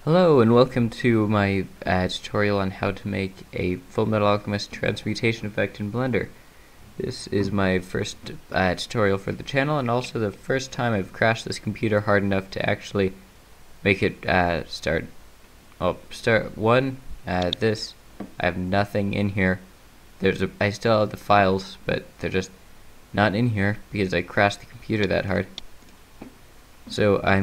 Hello and welcome to my tutorial on how to make a Fullmetal Alchemist transmutation effect in Blender. This is my first tutorial for the channel, and also the first time I've crashed this computer hard enough to actually make it start. Oh, start one. This. I have nothing in here. I still have the files, but they're just not in here because I crashed the computer that hard. So I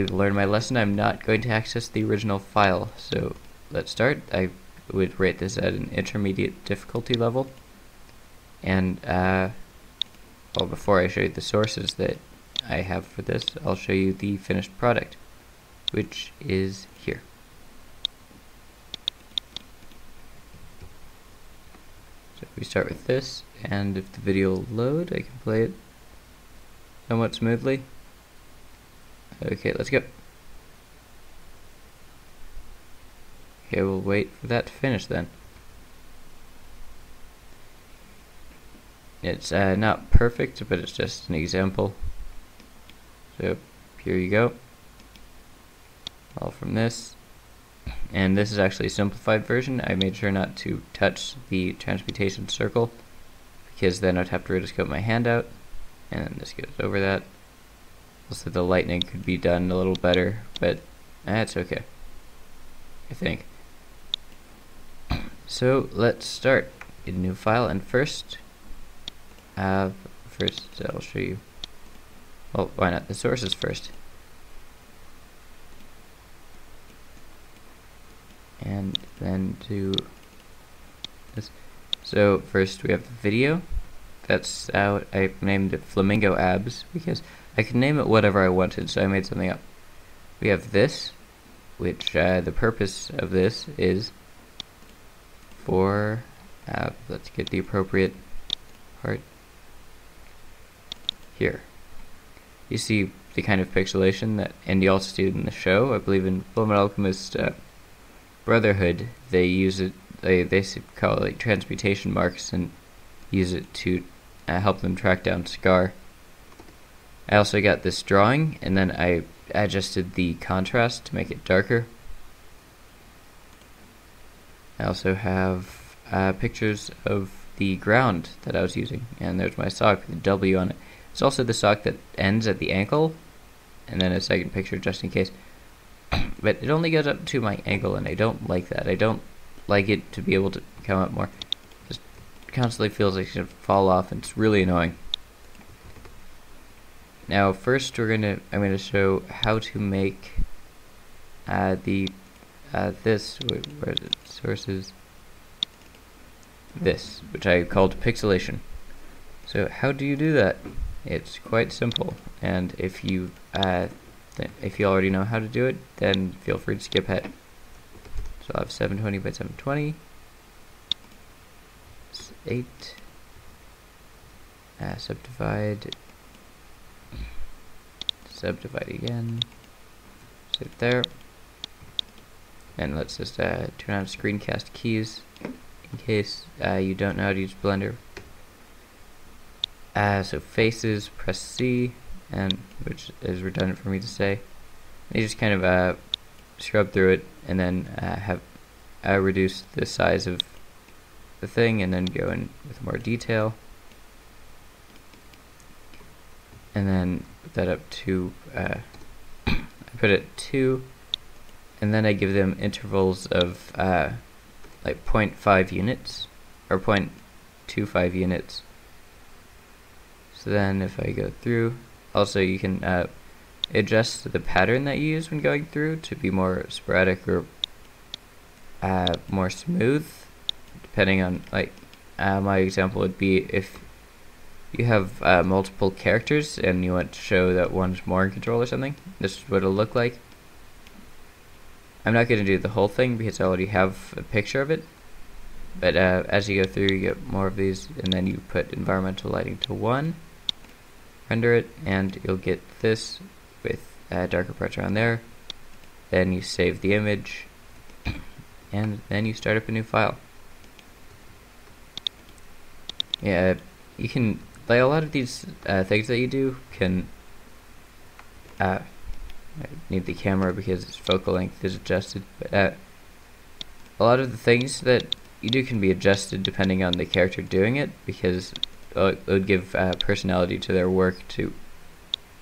learned my lesson. I'm not going to access the original file. So let's start. I would rate this at an intermediate difficulty level. And well, before I show you the sources that I have for this, I'll show you the finished product, which is here. So we start with this, and if the video will load, I can play it somewhat smoothly. Okay, let's go. Okay, we'll wait for that to finish then. It's not perfect, but it's just an example. So here you go. All from this. And this is actually a simplified version. I made sure not to touch the transmutation circle, because then I'd have to rotoscope my hand out, and then this goes over that. Also, the lightning could be done a little better, but that's okay, I think. So let's start in a new file, and first I'll show you. Well, why not the sources first? And then do this. So first we have the video. That's how I named it Flamingo Abs, because I could name it whatever I wanted, so I made something up. We have this, which the purpose of this is for, let's get the appropriate part here. You see the kind of pixelation that Andy also did in the show. I believe in Fullmetal Alchemist Brotherhood, they use it, they call it like transmutation marks, and use it to help them track down Scar. I also got this drawing, and then I adjusted the contrast to make it darker. I also have pictures of the ground that I was using, and there's my sock with a W on it. It's also the sock that ends at the ankle, and then a second picture just in case. But it only goes up to my ankle, and I don't like that. I don't like it to be able to come up more. Just constantly feels like it's going to fall off, and it's really annoying. Now first I'm going to show how to make this, where is it, sources, this, which I called pixelation. So how do you do that? It's quite simple, and if you already know how to do it, then feel free to skip ahead. So I'll have 720 by 720, it's 8, subdivide again, save there, and let's just turn on screencast keys in case you don't know how to use Blender. So faces, press C, and which is redundant for me to say. And you just kind of scrub through it, and then reduce the size of the thing, and then go in with more detail. And then put that up to, I put it 2, and then I give them intervals of like 0.5 units, or 0.25 units. So then if I go through, also you can adjust the pattern that you use when going through to be more sporadic or more smooth, depending on, like, my example would be if you have multiple characters and you want to show that one's more in control or something, this is what it'll look like. I'm not going to do the whole thing because I already have a picture of it, but as you go through you get more of these, and then you put environmental lighting to 1, render it, and you'll get this with darker parts around there. Then you save the image, and then you start up a new file. Yeah, you can, like, a lot of these things that you do can I need the camera because its focal length is adjusted, but a lot of the things that you do can be adjusted depending on the character doing it, because it would give personality to their work to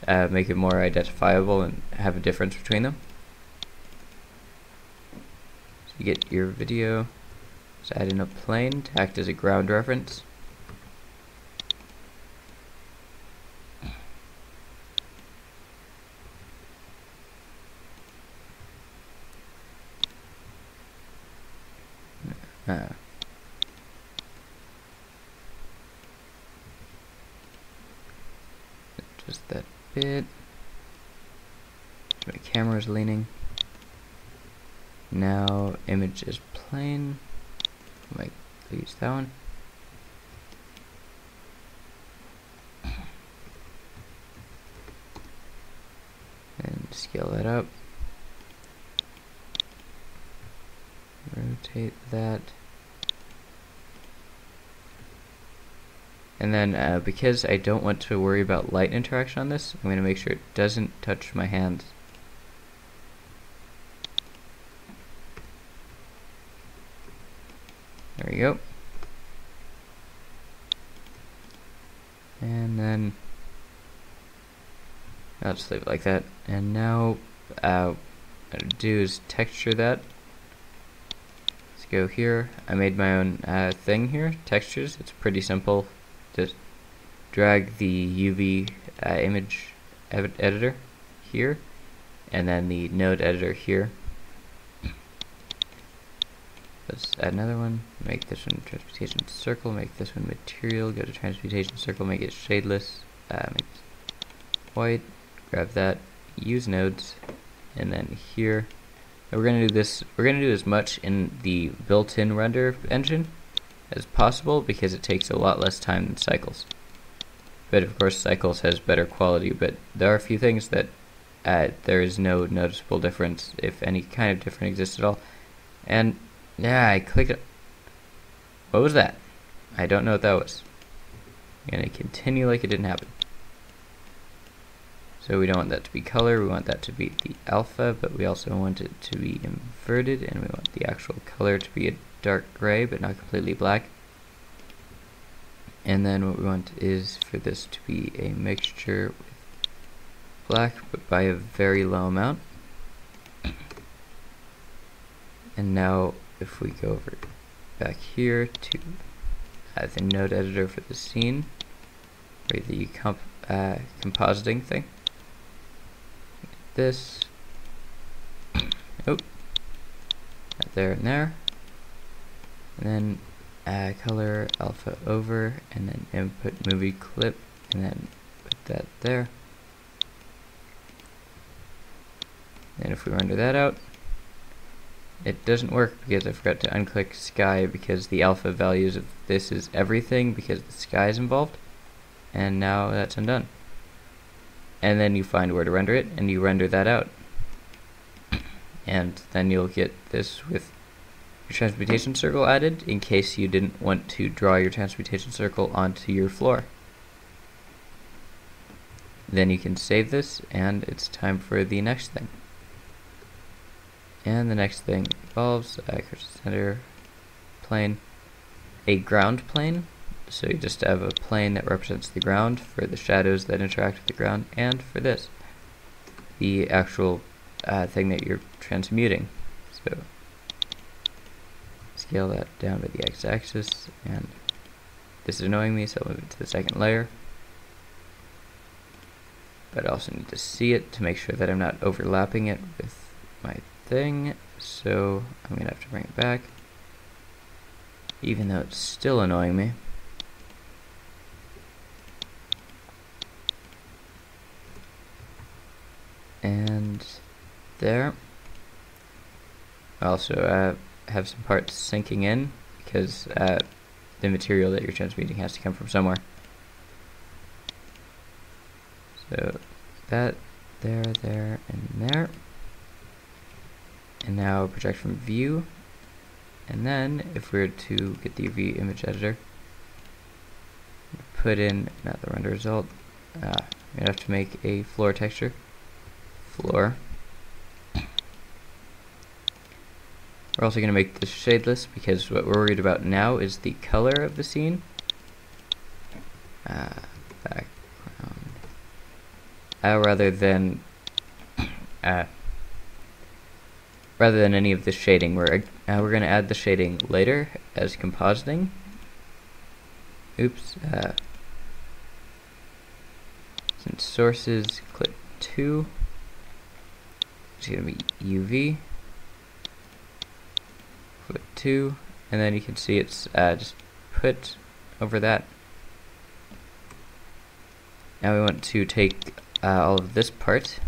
make it more identifiable and have a difference between them. So you get your video, just add in a plane to act as a ground reference. Just that bit. My camera's leaning. Now image is plane. I might use that one. And scale that up. Rotate that. And then because I don't want to worry about light interaction on this, I'm going to make sure it doesn't touch my hands. There we go. And then I'll just leave it like that. And now what I'll do is texture that. Let's go here. I made my own thing here, textures. It's pretty simple. Just drag the UV image editor here, and then the node editor here. Let's add another one. Make this one transmutation circle. Make this one material. Go to transmutation circle. Make it shadeless. Make it white. Grab that. Use nodes, and then here. And we're gonna do this. We're gonna do as much in the built-in render engine as possible because it takes a lot less time than Cycles. But of course Cycles has better quality, but there are a few things that there is no noticeable difference, if any kind of difference exists at all. And yeah, I clicked it. What was that? I don't know what that was. I'm gonna continue like it didn't happen. So we don't want that to be color, we want that to be the alpha, but we also want it to be inverted, and we want the actual color to be a dark gray but not completely black. And then what we want is for this to be a mixture with black but by a very low amount. And now if we go over back here to the node editor for the scene, or the compositing thing, this, oh, there and there. And then color alpha over, and then input movie clip, and then put that there. And if we render that out, it doesn't work because I forgot to unclick sky, because the alpha values of this is everything because the sky is involved. And now that's undone. And then you find where to render it, and you render that out. And then you'll get this with your transmutation circle added, in case you didn't want to draw your transmutation circle onto your floor. Then you can save this, and it's time for the next thing. And the next thing involves center plane, a ground plane. So you just have a plane that represents the ground for the shadows that interact with the ground, and for this, the actual thing that you're transmuting. So scale that down to the x-axis, and this is annoying me, so I'll move it to the second layer. But I also need to see it to make sure that I'm not overlapping it with my thing, so I'm going to have to bring it back, even though it's still annoying me. And there. I also have some parts sinking in, because the material that you're transmuting has to come from somewhere. So that, there, and there. And now project from view. And then if we were to get the UV image editor, put in, not the render result, I'm going to have to make a floor texture. Floor. We're also going to make this shadeless because what we're worried about now is the color of the scene. Background. Rather than any of the shading. We're going to add the shading later as compositing. Oops. Since sources, click 2. It's going to be UV. Click 2, and then you can see it's just put over that. Now we want to take all of this part.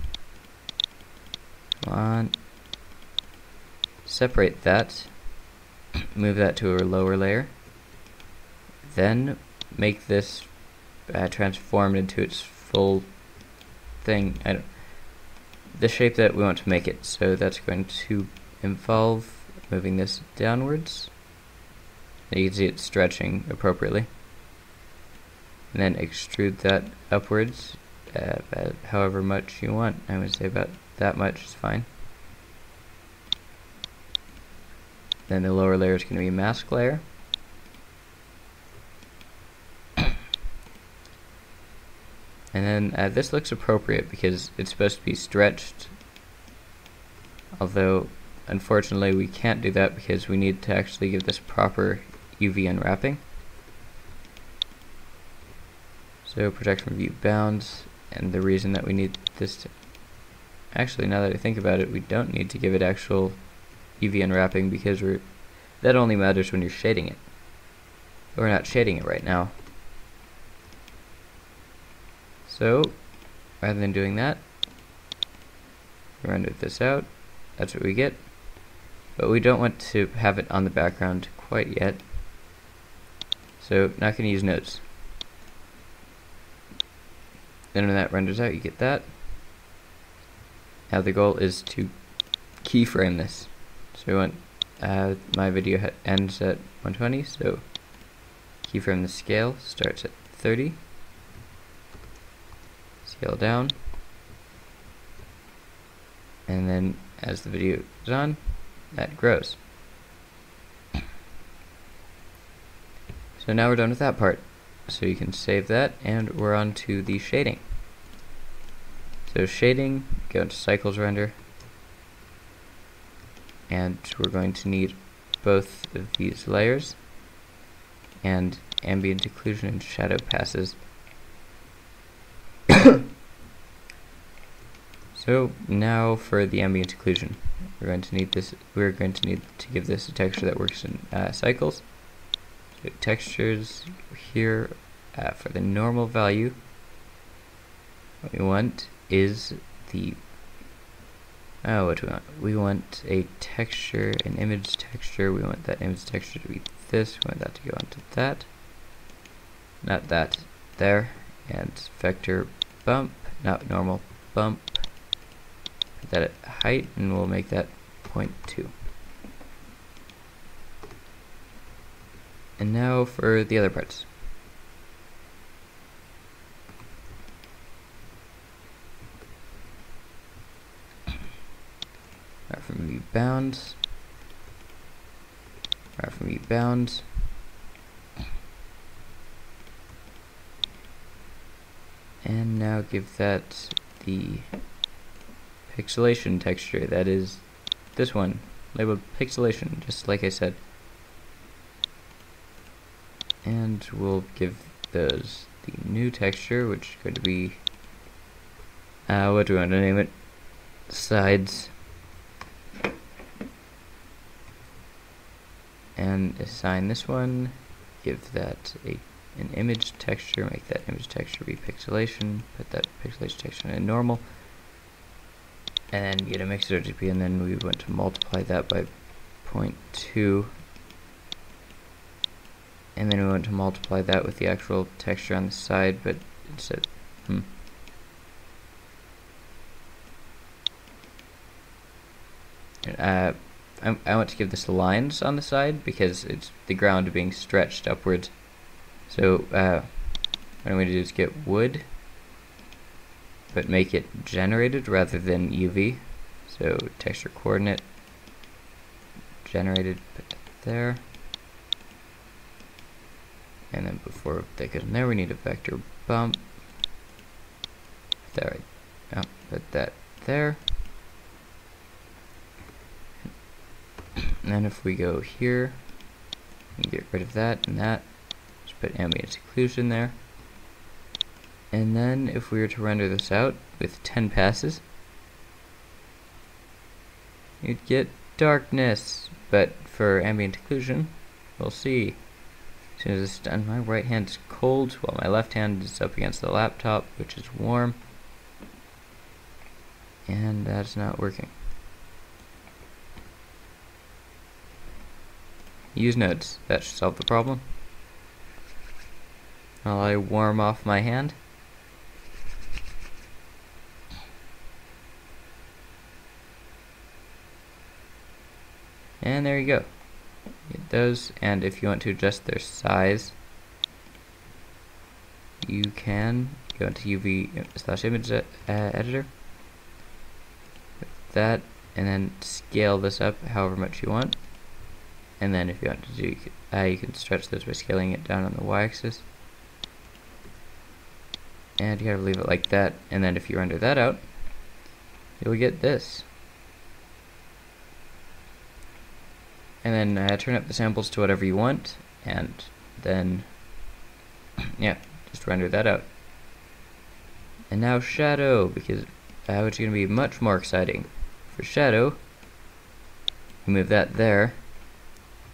Come on. Separate that. Move that to a lower layer. Then make this transform into its full thing. The shape that we want to make it. So that's going to involve moving this downwards. And you can see it stretching appropriately. And then extrude that upwards about however much you want. I would say about that much is fine. Then the lower layer is going to be a mask layer. And then this looks appropriate because it's supposed to be stretched. Although, unfortunately, we can't do that because we need to actually give this proper UV unwrapping. So, project from view bounds, and the reason that we need this to... Actually, now that I think about it, we don't need to give it actual UV unwrapping because that only matters when you're shading it. But we're not shading it right now. So, rather than doing that, render this out. That's what we get. But we don't want to have it on the background quite yet. So, not going to use nodes. Then when that renders out, you get that. Now the goal is to keyframe this. So we want my video ends at 120, so keyframe the scale starts at 30. Scale down. And then as the video goes on, that grows. So now we're done with that part. So you can save that, and we're on to the shading. So shading, go into cycles render, and we're going to need both of these layers and ambient occlusion and shadow passes. So now for the ambient occlusion, we're going to need to give this a texture that works in cycles. So textures here for the normal value. What we want is the what do we want? We want a texture, an image texture. We want that image texture to be this. We want that to go onto that. Not that. There. And vector bump, not normal bump. Put that at height, and we'll make that 0.2. And now for the other parts. From view bounds. From view bounds. And now give that the pixelation texture. That is this one, labeled pixelation, just like I said. And we'll give those the new texture, which is going to be what do we want to name it? Sides. And assign this one, give that an image texture, make that image texture be pixelation, put that pixelation texture in normal, and then get a mixer GP, and then we want to multiply that by 0.2, and then we want to multiply that with the actual texture on the side, but instead, I want to give this lines on the side because it's the ground being stretched upwards. So what I'm going to do is get wood, but make it generated rather than UV. So texture coordinate, generated, put that there. And then before that goes in there, we need a vector bump. There, oh, put that there. And then if we go here, we can get rid of that and that. Just put ambient occlusion there. And then if we were to render this out with 10 passes, you'd get darkness. But for ambient occlusion, we'll see. As soon as it's done, my right hand is cold while my left hand is up against the laptop, which is warm. And that's not working. Use nodes. That should solve the problem. While I warm off my hand. And there you go. Get those, and if you want to adjust their size, you can go into UV/image editor. With that, and then scale this up however much you want. And then if you want to do, you can stretch this by scaling it down on the y-axis. And you gotta leave it like that. And then if you render that out, you'll get this. And then turn up the samples to whatever you want, and then yeah, just render that out. And now shadow, because which is going to be much more exciting. For shadow, we move that there,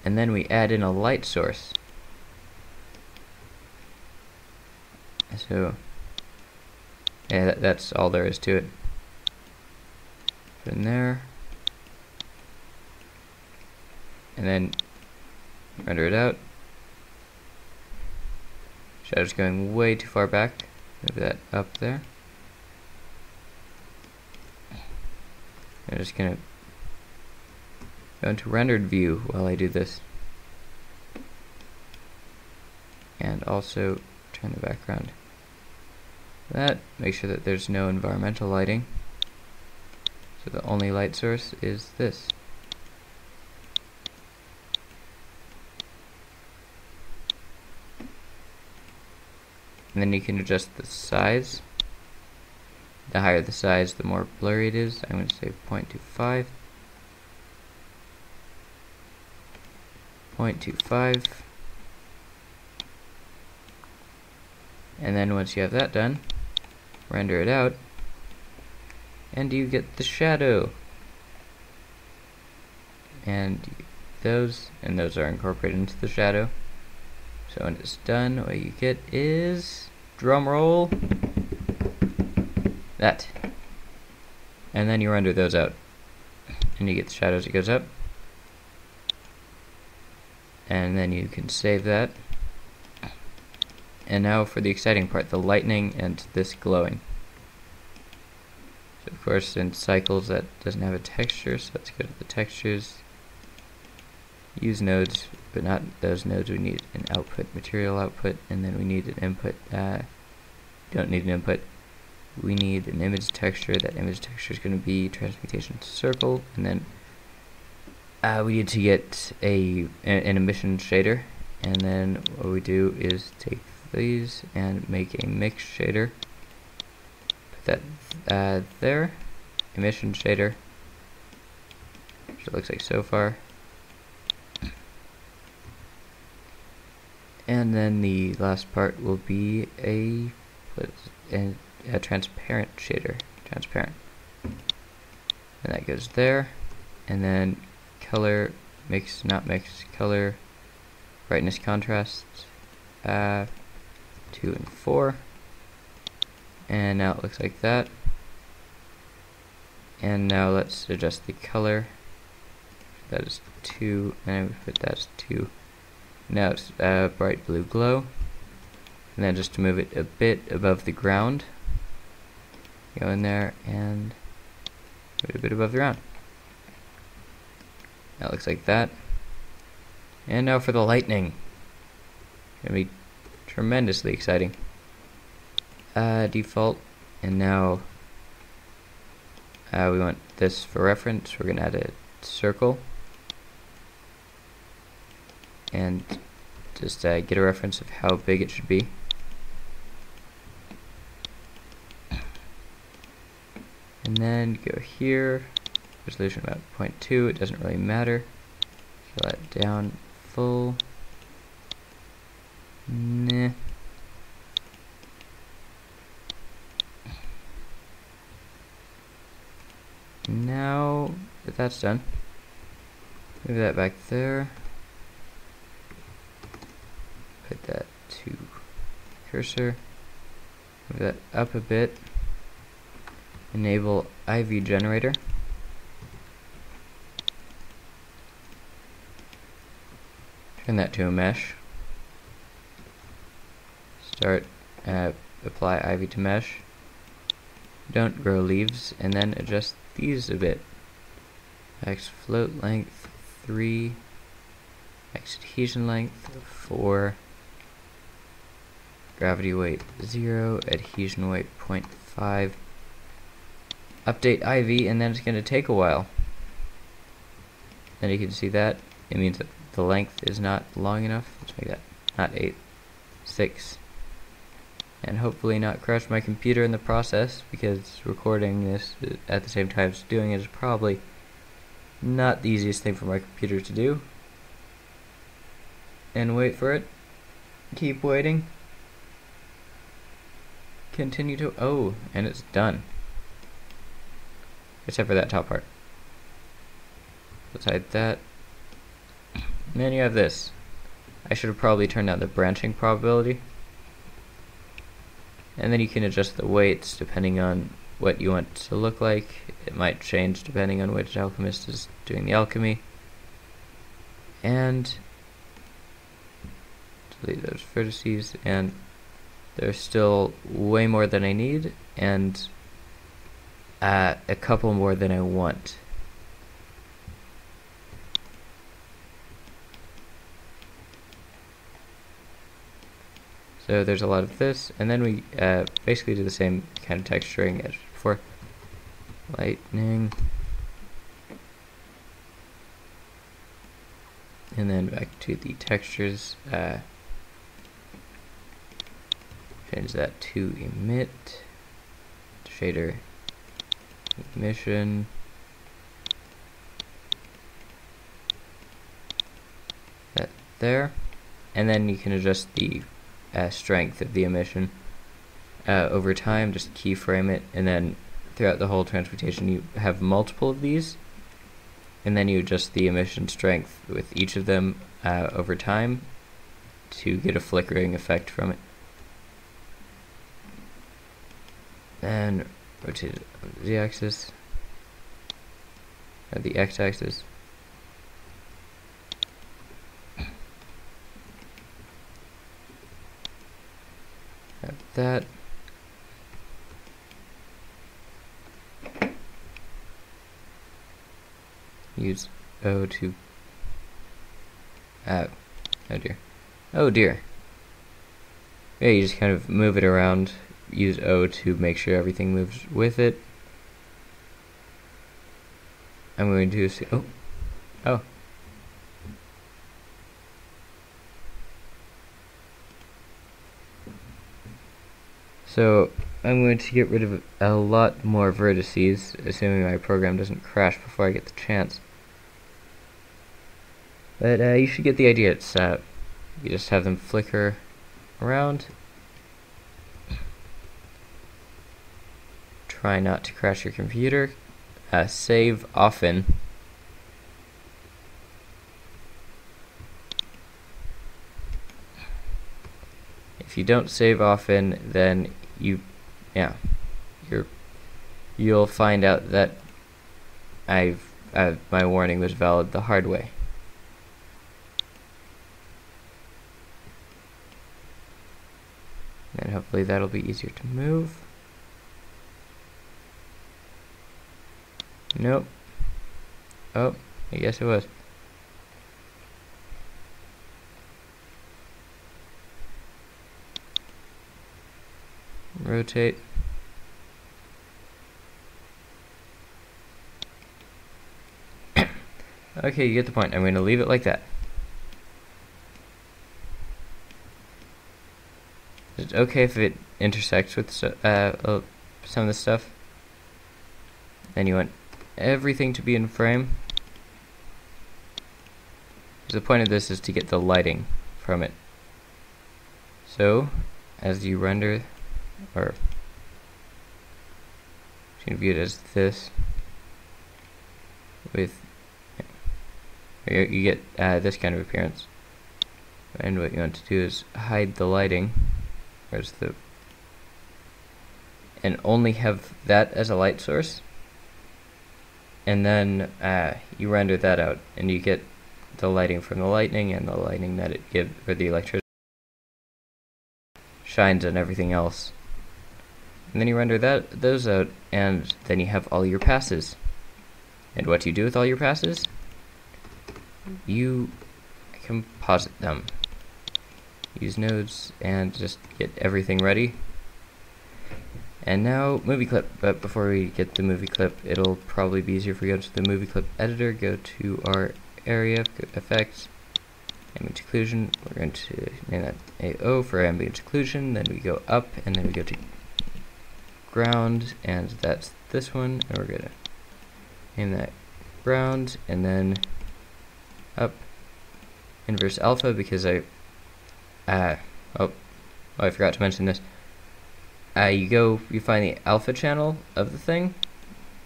and then we add in a light source. So yeah, that's all there is to it. Put in there. And then render it out. Shadow's going way too far back. Move that up there. I'm just gonna go into rendered view while I do this. And also turn the background. That, make sure that there's no environmental lighting. So the only light source is this. And then you can adjust the size. The higher the size, the more blurry it is. I'm going to say 0.25. 0.25. And then once you have that done, render it out, and you get the shadow. And those are incorporated into the shadow. So when it's done, what you get is, drum roll, that. And then you render those out. And you get the shadow as it goes up. And then you can save that. And now for the exciting part, the lightning and this glowing. So of course in cycles that doesn't have a texture, so let's go to the textures. Use nodes, but not those nodes. We need an output, material output, and then we need an input. Don't need an input. We need an image texture. That image texture is going to be transmutation circle, and then we need to get an emission shader. And then what we do is take these and make a mix shader. Put that there, emission shader, which it looks like so far. And then the last part will be a transparent shader. Transparent. And that goes there. And then color, mix, not mix, color, brightness, contrast, 2 and 4. And now it looks like that. And now let's adjust the color. That is 2, and we put that as 2. Now it's bright blue glow. And then just to move it a bit above the ground, go in there and put it a bit above the ground. That looks like that. And now for the lightning. It's going to be tremendously exciting. Default, and now we want this for reference. We're going to add a circle. and just get a reference of how big it should be. And then go here, resolution about 0.2, it doesn't really matter. Scale that down full. Nah. Now that that's done, move that back there. Put that to cursor. Move that up a bit. Enable IV generator. Turn that to a mesh. Start apply IV to mesh. Don't grow leaves, and then adjust these a bit. Max float length 3, max adhesion length 4, gravity weight 0, adhesion weight 0.5. Update IV, and then it's going to take a while. Then you can see that it means that the length is not long enough. Let's make that not 8, 6. And hopefully not crash my computer in the process, because recording this at the same time as doing it is probably not the easiest thing for my computer to do. And wait for it. Keep waiting. Continue to, oh, and it's done. Except for that top part. Let's hide that. And then you have this. I should have probably turned down the branching probability. And then you can adjust the weights depending on what you want it to look like. It might change depending on which alchemist is doing the alchemy. And delete those vertices, and there's still way more than I need, and a couple more than I want. So there's a lot of this, and then we basically do the same kind of texturing as before. Lightning. And then back to the textures. Change that to emit. Shader. Emission. That there. And then you can adjust the strength of the emission over time. Just keyframe it, and then throughout the whole transmutation you have multiple of these, and then you adjust the emission strength with each of them over time to get a flickering effect from it. Then rotate it on the z-axis, or the x-axis. That. Use O to oh dear. Oh dear. Yeah, you just kind of move it around. Use O to make sure everything moves with it. I'm going to see, oh. So I'm going to get rid of a lot more vertices, assuming my program doesn't crash before I get the chance. But you should get the idea. It's you just have them flicker around. Try not to crash your computer. Save often. If you don't save often, then you'll find out that my warning was valid the hard way. And hopefully that'll be easier to move. Nope. Oh, I guess it was. Rotate. Okay, you get the point. I'm going to leave it like that. it's okay if it intersects with some of the stuff. Then you want everything to be in frame. The point of this is to get the lighting from it. So, as you render, or you can view it as this, with you get this kind of appearance. And what you want to do is hide the lighting, and only have that as a light source. And then you render that out, and you get the lighting from the lightning and the lighting that it gives, or the electricity shines on everything else. And then you render those out, and then you have all your passes. And what do you do with all your passes? You composite them. Use nodes and just get everything ready. And now movie clip. But before we get the movie clip, it'll probably be easier if we go to the movie clip editor, go to our area, go to effects, ambient occlusion. We're going to name that AO for ambient occlusion. Then we go up, and then we go to ground, and that's this one. And we're gonna name that ground, and then up inverse alpha, because I forgot to mention this. You find the alpha channel of the thing,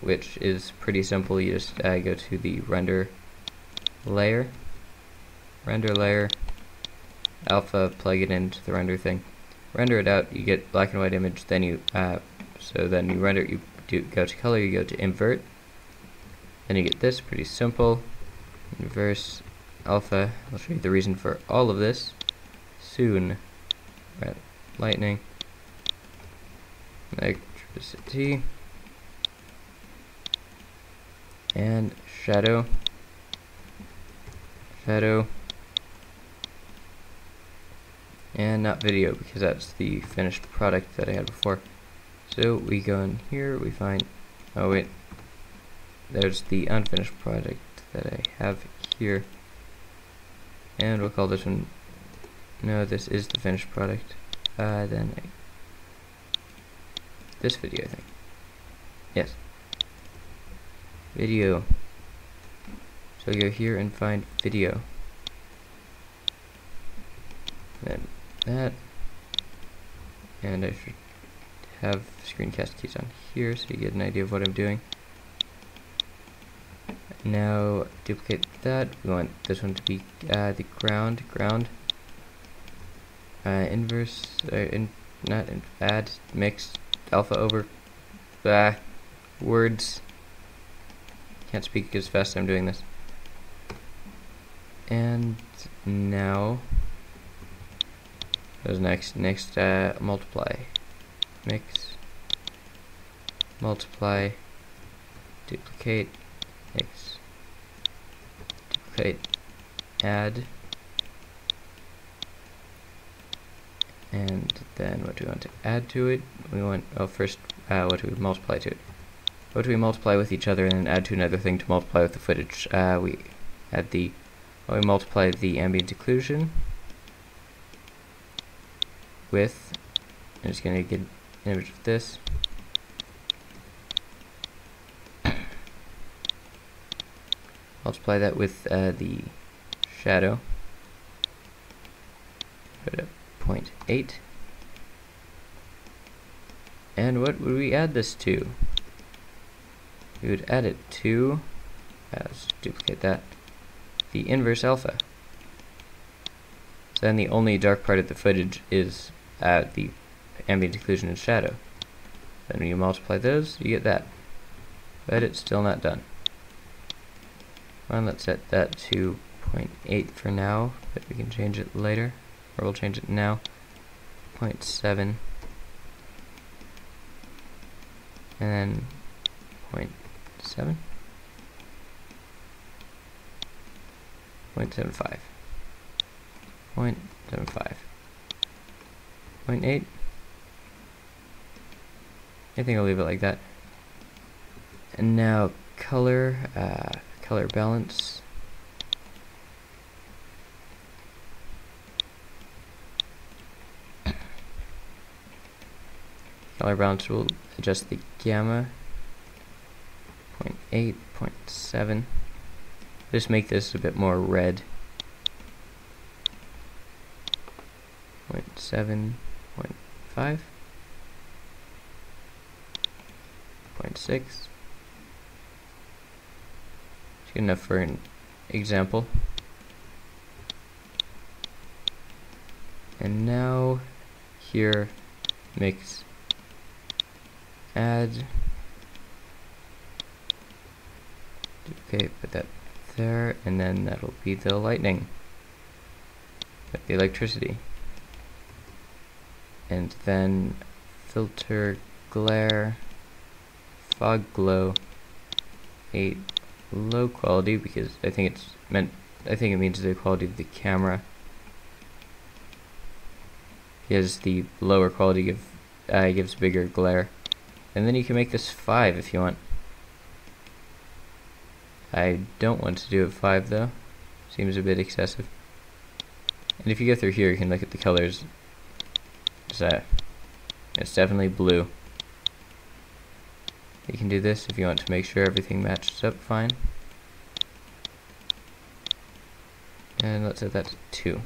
which is pretty simple. You just go to the render layer, alpha, plug it into the render thing, render it out. You get black and white image. Then you then you render. You go to color. You go to invert. Then you get this. Pretty simple. Inverse alpha. I'll show you the reason for all of this soon. Right, lightning, electricity, and shadow, and not video, because that's the finished product that I had before. So we go in here, we find, oh wait, there's the unfinished product that I have here, and we'll call this one, no, this is the finished product. This video thing. Yes. Video. So go here and find video. Then that. And I should have screencast keys on here so you get an idea of what I'm doing. Now duplicate that. We want this one to be the ground. Inverse, add, mix, alpha over, words, can't speak as fast as I'm doing this. And now, goes next, multiply, mix, multiply, duplicate, mix, duplicate, add, and then what do we want to add to it? We want, first, what do we multiply to it? What do we multiply with each other and then add to another thing to multiply with the footage? We multiply the ambient occlusion with, I'm just going to get an image of this. Multiply that with the shadow. Put up 0.8. And what would we add this to? We would add it to, let's duplicate that, the inverse alpha. So then the only dark part of the footage is the ambient occlusion and shadow. Then when you multiply those, you get that. But it's still not done. Well, let's set that to 0.8 for now, but we can change it later. Or we'll change it now. 0.7. And then 0.7. 0.75. 0.75. 0.8. I think I'll leave it like that. And now color, color balance. Color balance will adjust the gamma. 0.8, 0.7. Just make this a bit more red. 0.7, 0.5, 0.6. Good enough for an example. And now here, mix, add. Okay, put that there, and then that'll be the lightning, like the electricity. And then filter, glare, fog glow, 8 low quality, because I think it means the quality of the camera. Because the lower quality gives bigger glare. And then you can make this 5 if you want. I don't want to do it 5 though. Seems a bit excessive. And if you go through here, you can look at the colors. It's definitely blue. You can do this if you want to make sure everything matches up fine. And let's set that to 2.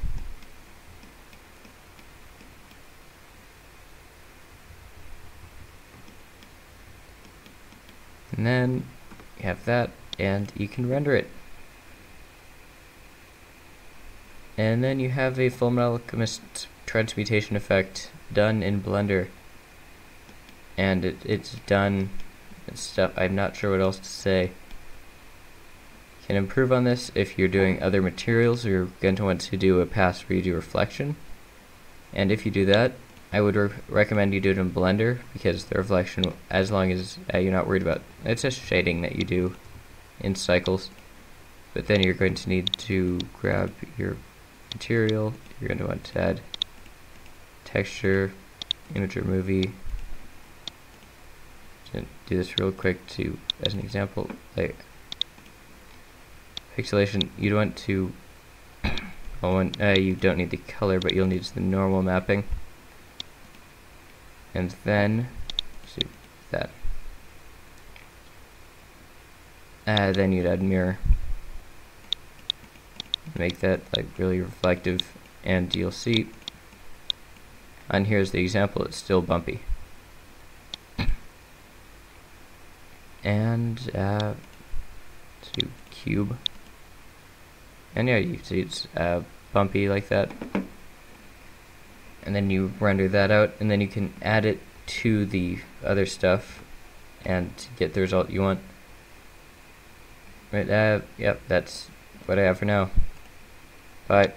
And then you have that, and you can render it. And then you have a Fullmetal Alchemist transmutation effect done in Blender. And it's done. It's stuff. I'm not sure what else to say. You can improve on this if you're doing other materials, or you're going to want to do a pass where you do reflection. And if you do that, I would recommend you do it in Blender, because the reflection, as long as you're not worried about, it's just shading that you do in cycles. But then you're going to need to grab your material. You're going to want to add texture, imager movie. Just do this real quick as an example. Like pixelation, you don't want to. You don't need the color, but you'll need the normal mapping. And then see that. Then you'd add mirror. Make that like really reflective, and you'll see on here's the example, it's still bumpy. And let's do cube. And yeah, you see it's bumpy like that. And then you render that out, and then you can add it to the other stuff and get the result you want. Right, yep, that's what I have for now. Bye.